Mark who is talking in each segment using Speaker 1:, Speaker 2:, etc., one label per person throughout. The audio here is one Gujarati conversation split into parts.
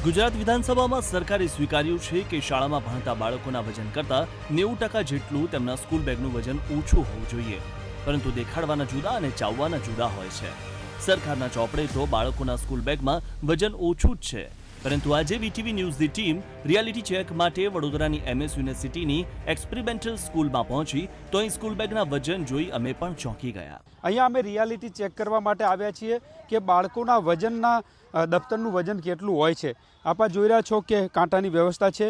Speaker 1: ગુજરાત વિધાનસભામાં સરકારે સ્વીકાર્યું છે કે શાળામાં ભણતા બાળકોના વજન કરતાં 90% જેટલું તેમના સ્કૂલ બેગનું વજન ઓછું હોવું જોઈએ, પરંતુ દેખાડવાના જુદા અને ચાવવાના જુદા હોય છે। સરકારના ચોપડે તો બાળકોના સ્કૂલ બેગમાં વજન ઓછું જ છે, પરંતુ આજે વીટીવી ન્યૂઝની ટીમ રિયાલિટી ચેક માટે વડોદરાની MS યુનિવર્સિટીની એક્સપેરિમેન્ટલ સ્કૂલમાં પહોંચી તો અહીં સ્કૂલ બેગના વજન જોઈ અમે પણ ચોંકી ગયા।
Speaker 2: અહીંયા અમે રિયાલિટી ચેક કરવા માટે આવ્યા છીએ કે બાળકોના વજનના દફતરનું વજન કેટલું હોય છે। આપ જોઈ રહ્યા છો કે કાંટાની વ્યવસ્થા છે।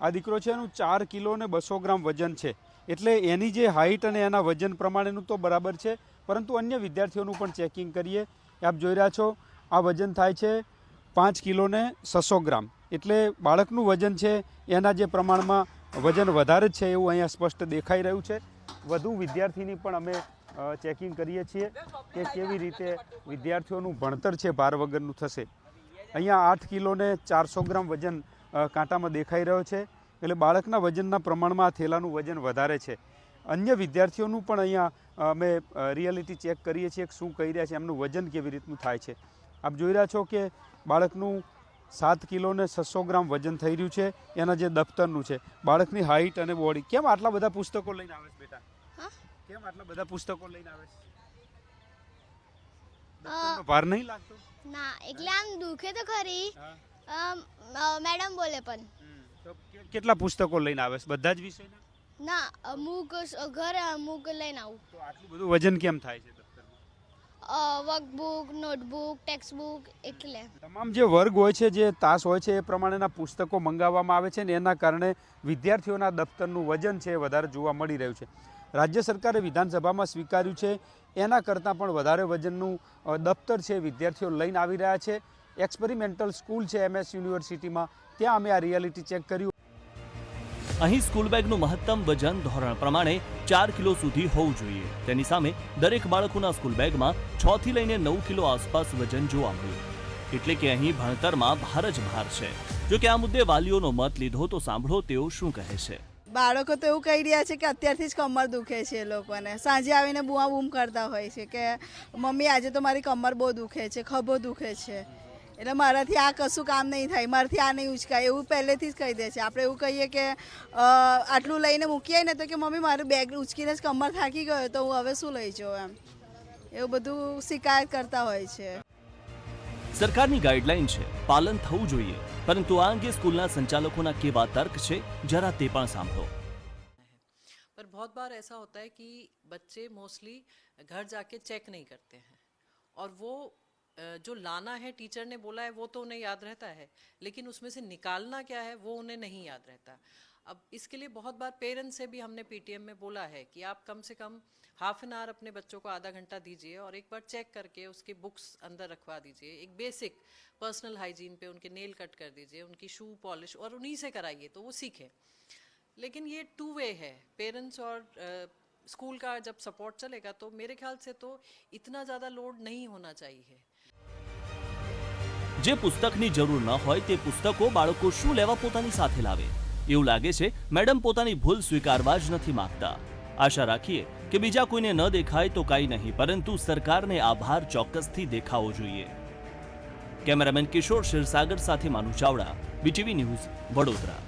Speaker 2: આ દીકરો છે એનું 4 કિલો ને 200 ગ્રામ વજન છે, એટલે એની જે હાઇટ અને એના વજન પ્રમાણેનું તો બરાબર છે, પરંતુ અન્ય વિદ્યાર્થીઓનું પણ ચેકિંગ કરીએ। આપ જોઈ રહ્યા છો આ વજન થાય છે 5 કિલો ને 600 ગ્રામ, એટલે બાળકનું વજન છે એના જે પ્રમાણમાં વજન વધારે છે એવું અહીંયા સ્પષ્ટ દેખાઈ રહ્યું છે। વધુ વિદ્યાર્થીની પણ અમે ચેકિંગ કરીએ છીએ કે કેવી રીતે વિદ્યાર્થીઓનું ભણતર છે ભાર વગરનું થશે। અહીંયા 8 કિલો ને 400 ગ્રામ વજન કાંટામાં દેખાઈ રહ્યો છે, એટલે બાળકના વજનના પ્રમાણમાં આ થેલાનું વજન વધારે છે। અન્ય વિદ્યાર્થીઓનું પણ અહીંયા અમે રિયાલિટી ચેક કરીએ છીએ કે શું કહી રહ્યા છે, એમનું વજન કેવી રીતનું થાય છે। આપ જોઈ રહ્યા છો કે બાળકનું 7 કિલો ને 600 ગ્રામ વજન થઈ રહ્યું છે, એના જે દફતરનું છે। બાળકની હાઇટ અને બોડી, કેમ આટલા બધા પુસ્તકો લઈને આવે છે બેટા? કેમ આટલા બધા પુસ્તકો લઈને આવે છે? દફતરનો ભાર નહીં લાગતો?
Speaker 3: ના, એટલે આમ દુખે તો ખરી, મેડમ બોલે પણ।
Speaker 2: તો કેટલા પુસ્તકો લઈને આવે છે? બધા જ વિષયના?
Speaker 3: ના, અમુક ઘરે અમુક લઈને આવું।
Speaker 2: તો આટલું બધું વજન કેમ થાય છે દફતરમાં?
Speaker 3: વર્કબુક, નોટબુક, ટેક્સ્ટ બુક, એટલે
Speaker 2: તમામ જે વર્ગ હોય છે, જે તાસ હોય છે, એ પ્રમાણેના પુસ્તકો મંગાવવામાં આવે છે ને એના કારણે વિદ્યાર્થીઓના દફતરનું વજન છે વધારે જોવા મળી રહ્યું છે। રાજ્ય સરકારે વિધાનસભામાં સ્વીકાર્યું છે એના કરતાં પણ વધારે વજનનું દફતર છે વિદ્યાર્થીઓ લઈને આવી રહ્યા છે। એક્સપેરિમેન્ટલ સ્કૂલ છે MS યુનિવર્સિટીમાં, ત્યાં અમે આ રિયાલિટી ચેક કર્યું।
Speaker 1: અહીં સ્કૂલ બેગનું મહત્તમ વજન ધોરણ પ્રમાણે 4 કિલો સુધી હોવું જોઈએ। તેની સામે દરેક બાળકોના સ્કૂલ બેગમાં 6 થી લઈને 9 કિલો આસપાસ વજન જોવા મળ્યું, એટલે કે અહીં ભણતરમાં ભાર જ ભાર છે। જો કે આ મુદ્દે વાલીઓનો મત લીધો તો સાંભળો તેઓ શું કહે છે।
Speaker 4: બાળકો તો એવું કહી રહ્યા છે કે અત્યારથી જ કમર દુખે છે એ લોકોને, સાંજે આવીને બૂમા બૂમ કરતા હોય છે કે મમ્મી આજે તો મારી કમર બહુ દુખે છે, ખભો દુખે છે, એટલે મારાથી આ કશું કામ નહીં થાય, મારાથી આ નહીં ઉચકાય, એવું પહેલેથી જ કહી દે છે। આપણે એવું કહીએ કે આટલું લઈને મૂકીએ ને તો કે મમ્મી મારું બેગ ઉચકીને જ કમર થાકી ગયો તો હું હવે શું લઈ જાઉં, એવું બધું શિકાયત કરતા હોય છે।
Speaker 1: સરકારની ગાઈડલાઈન છે, પાલન થવું જોઈએ, પરંતુ આ અંગે સ્કૂલના સંચાલકોના કેવા તર્ક છે જરા તે પણ સાંભળો।
Speaker 5: पर बहुत बार ऐसा होता है कि बच्चे मोस्टली घर जाके चेक नहीं करते हैं और वो जो लाना है टीचर ने बोला है वो तो उन्हें याद रहता है, लेकिन उसमें से निकालना क्या है वो उन्हें नहीं याद रहता। अब इसके लिए बहुत बार पेरेंट्स से भी हमने PTM में बोला है कि आप कम से कम हाफ एन आवर अपने बच्चों को आधा घंटा दीजिए और एक बार चेक करके उसकी बुक्स अंदर रखवा दीजिए। एक बेसिक पर्सनल हाइजीन पे उनके नेल कट कर दीजिए, उनकी शू पॉलिश, और उन्हीं से कराइए तो वो सीखें। लेकिन ये 2 वे है, पेरेंट्स और स्कूल का जब सपोर्ट चलेगा तो मेरे ख्याल से तो इतना ज़्यादा लोड नहीं होना चाहिए।
Speaker 1: જે પુસ્તકની જરૂર ન હોય તે પુસ્તકો બાળકો શું લેવા પોતાની સાથે લાવે? એવું લાગે છે મેડમ પોતાની ભૂલ સ્વીકારવા જ નથી માંગતા। આશા રાખીએ કે બીજા કોઈને ન દેખાય તો કાંઈ નહીં, પરંતુ સરકારને આભાર ચોક્કસથી દેખાવો જોઈએ। કેમેરામેન કિશોર ક્ષીરસાગર સાથે માનુ ચાવડા, BTV ન્યૂઝ, વડોદરા।